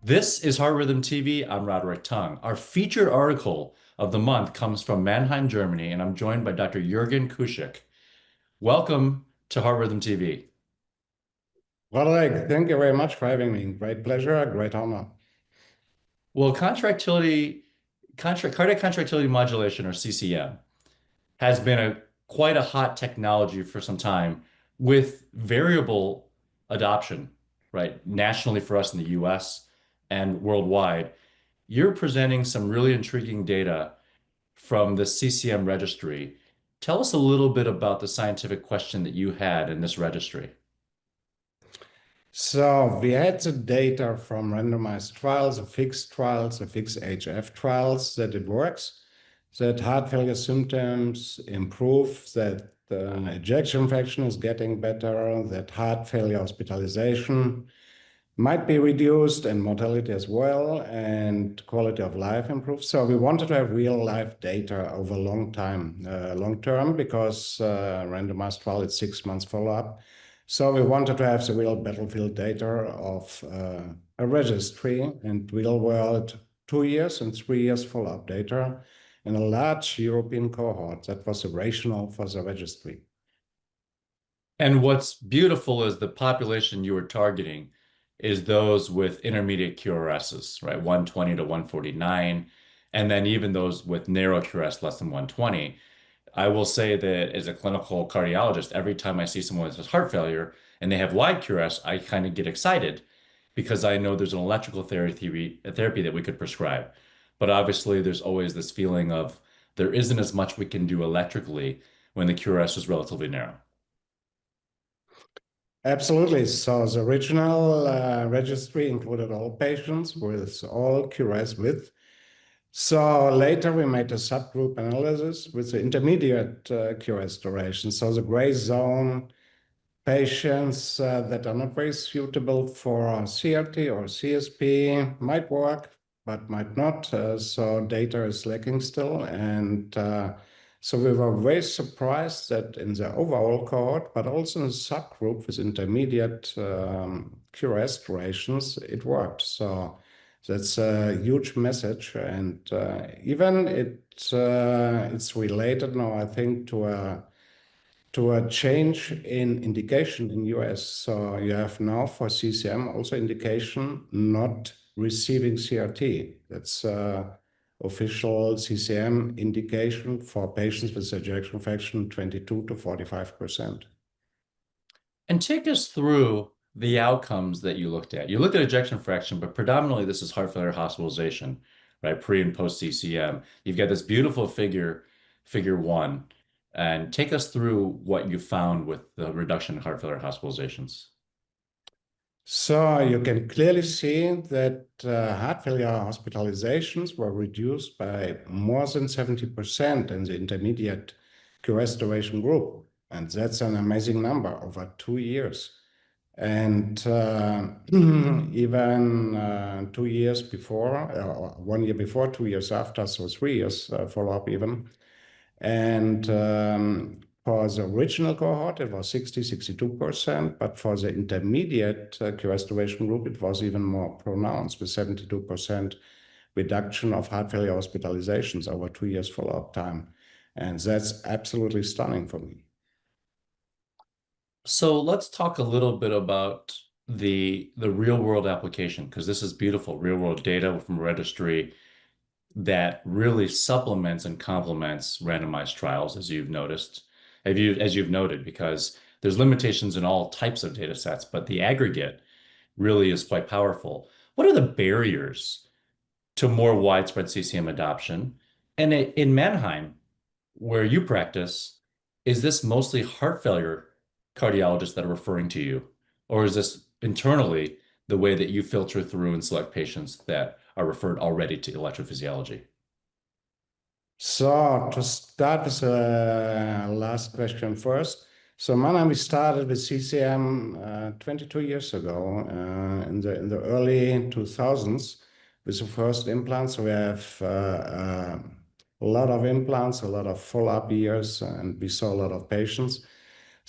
This is Heart Rhythm TV. I'm Roderick Tung. Our featured article of the month comes from Mannheim, Germany, and I'm joined by Dr. Juergen Kuschyk. Welcome to Heart Rhythm TV. Roderick, thank you very much for having me. Great pleasure, great honor. Well, cardiac contractility modulation, or CCM, has been quite a hot technology for some time with variable adoption, right? Nationally for us in the US and worldwide. You're presenting some really intriguing data from the CCM registry. Tell us a little bit about the scientific question that you had in this registry. So we had the data from randomized trials, the fixed trials, the fixed HF trials, that it works, that heart failure symptoms improve, that the ejection fraction is getting better, that heart failure hospitalization might be reduced and mortality as well, and quality of life improves. So we wanted to have real life data over a long term, because randomized trial is 6 months follow-up. So we wanted to have the real battlefield data of a registry and real world 2 years and 3 years follow-up data in a large European cohort. That was the rationale for the registry. And what's beautiful is the population you were targeting is those with intermediate QRSs, right? 120 to 149, and then even those with narrow QRS less than 120. I will say that as a clinical cardiologist, every time I see someone with heart failure and they have wide QRS, I kind of get excited because I know there's an electrical therapy that we could prescribe. But obviously, there's always this feeling of there isn't as much we can do electrically when the QRS is relatively narrow. Absolutely. So the original registry included all patients with all QRS width. So later we made a subgroup analysis with the intermediate QRS duration. So the gray zone patients that are not very suitable for CRT or CSP might work, but might not. So data is lacking still. And so we were very surprised that in the overall cohort, but also in the subgroup with intermediate QRS durations, it worked. So that's a huge message. And even it's related now, I think, to a change in indication in US. So you have now for CCM also indication not receiving CRT. That's official CCM indication for patients with ejection fraction 22 to 45%. And take us through the outcomes that you looked at. You looked at ejection fraction, but predominantly this is heart failure hospitalization, right? Pre and post CCM. You've got this beautiful figure one, and take us through what you found with the reduction in heart failure hospitalizations. So you can clearly see that heart failure hospitalizations were reduced by more than 70% in the intermediate QRS duration group. And that's an amazing number over 2 years. And even 2 years before, 1 year before, 2 years after, so 3 years follow-up even. And for the original cohort, it was 62%, but for the intermediate QRS duration group, it was even more pronounced with 72% reduction of heart failure hospitalizations over 2 years follow-up time. And that's absolutely stunning for me. So let's talk a little bit about the real world application, because this is beautiful real world data from registry that really supplements and complements randomized trials, as you've noticed, as you've noted, because there's limitations in all types of data sets, but the aggregate really is quite powerful. What are the barriers to more widespread CCM adoption? And in Mannheim, where you practice, is this mostly heart failure cardiologists that are referring to you? Or is this internally the way that you filter through and select patients that are referred already to electrophysiology? So to start with the last question first. So Mannheim, we started with CCM 22 years ago in the early 2000s with the first implants. So we have a lot of implants, a lot of follow-up years, and we saw a lot of patients.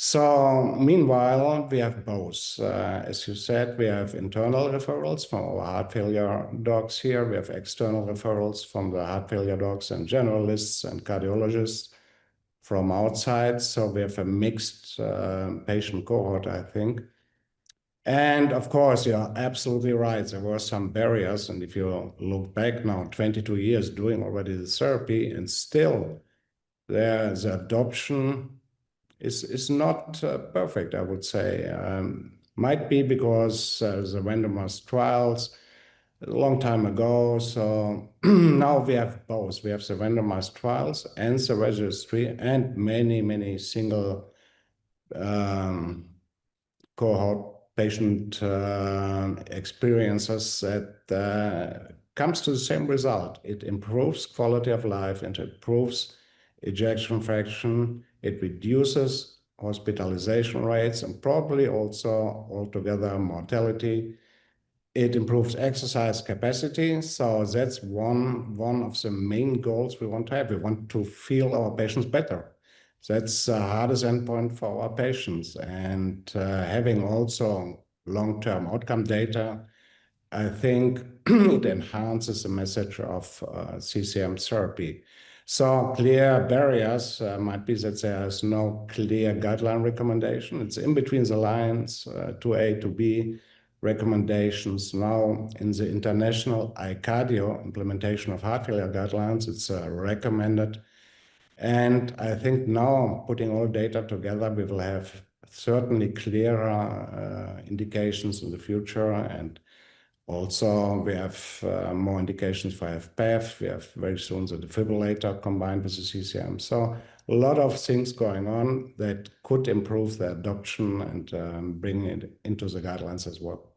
So meanwhile, we have both. As you said, we have internal referrals from our heart failure docs here. We have external referrals from the heart failure docs and generalists and cardiologists from outside. So we have a mixed patient cohort, I think. And of course, you're absolutely right. There were some barriers. And if you look back now, 22 years doing already the therapy, and still the adoption is not perfect, I would say. Might be because the randomized trials a long time ago. So now we have both. We have the randomized trials and the registry and many, many single um, cohort patient experiences that comes to the same result. It improves quality of life and it improves ejection fraction. It reduces hospitalization rates and probably also altogether mortality. It improves exercise capacity. So that's one of the main goals we want to have. We want to feel our patients better. That's the hardest endpoint for our patients. And having also long-term outcome data, I think it enhances the message of CCM therapy. So clear barriers might be that there's no clear guideline recommendation. It's in between the lines, 2A to B recommendations. Now in the international iCardio implementation of heart failure guidelines, it's recommended. And I think now putting all data together, we will have certainly clearer indications in the future. And also, we have more indications for FPAF. We have very soon the defibrillator combined with the CCM. So a lot of things going on that could improve the adoption and bring it into the guidelines as well.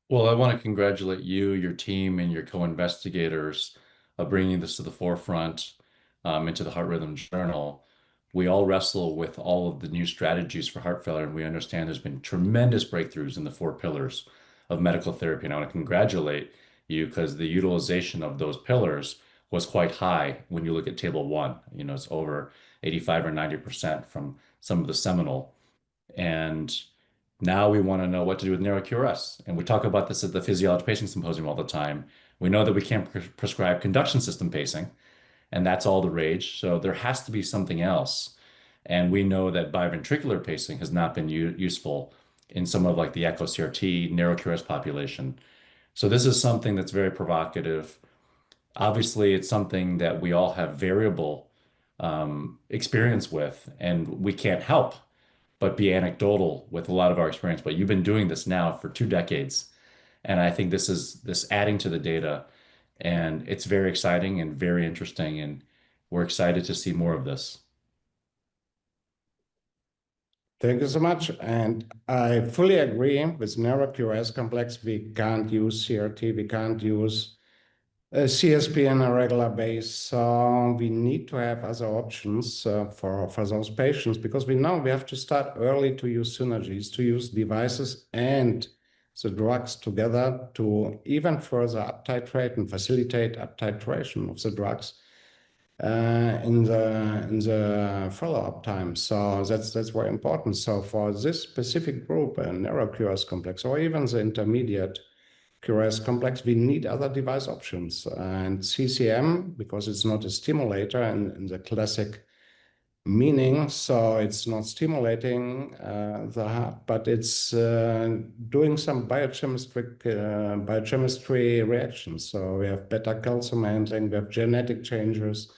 Well, I want to congratulate you, your team, and your co-investigators of bringing this to the forefront into the Heart Rhythm Journal. We all wrestle with all of the new strategies for heart failure, and we understand there's been tremendous breakthroughs in the four pillars of medical therapy. And I want to congratulate you because the utilization of those pillars was quite high when you look at table one. You know, it's over 85 or 90% from some of the seminal. And now we want to know what to do with narrow QRS. And we talk about this at the Physiology Pacing Symposium all the time. We know that we can't prescribe conduction system pacing, and that's all the rage. So there has to be something else. And we know that biventricular pacing has not been useful in some of like the echo CRT narrow QRS population. So this is something that's very provocative. Obviously, it's something that we all have variable experience with, and we can't help but be anecdotal with a lot of our experience. But you've been doing this now for 2 decades, and I think this is this adding to the data, and it's very exciting and very interesting, and we're excited to see more of this. Thank you so much. And I fully agree with narrow QRS complex. We can't use CRT, we can't use CSP on a regular base. So we need to have other options for those patients because we know we have to start early to use synergies, to use devices and the drugs together to even further up-titrate and facilitate up-titration of the drugs in the follow-up time. So that's very important. So for this specific group, a narrow QRS complex or even the intermediate QRS complex, we need other device options. And CCM, because it's not a stimulator in the classic meaning, so it's not stimulating the heart, but it's doing some biochemistry reactions. So we have beta calcium handling, we have genetic changes,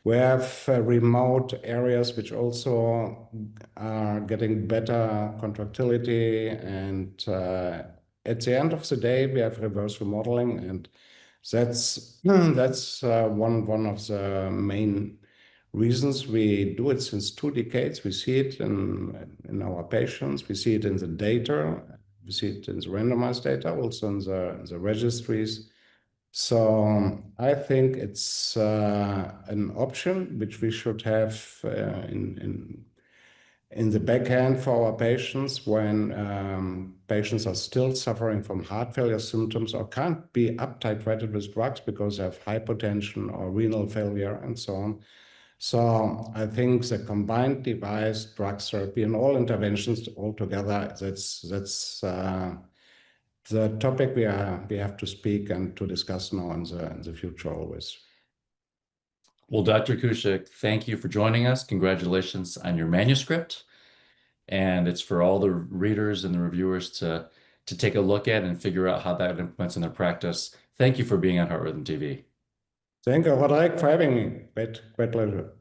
we have remote areas which also are getting better contractility. And at the end of the day, we have reverse remodeling. And that's one of the main reasons we do it since 2 decades. We see it in our patients. We see it in the data. We see it in the randomized data, also in the registries. So I think it's an option which we should have in the backhand for our patients when patients are still suffering from heart failure symptoms or can't be up-titrated with drugs because they have hypotension or renal failure and so on. So I think the combined device, drug therapy, and all interventions altogether, that's the topic we have to speak and to discuss now in the future always. Well, Dr. Kuschyk, thank you for joining us. Congratulations on your manuscript. And it's for all the readers and the reviewers to take a look at and figure out how that implements in their practice. Thank you for being on Heart Rhythm TV. Thank you, Roderick, for having me. Great pleasure.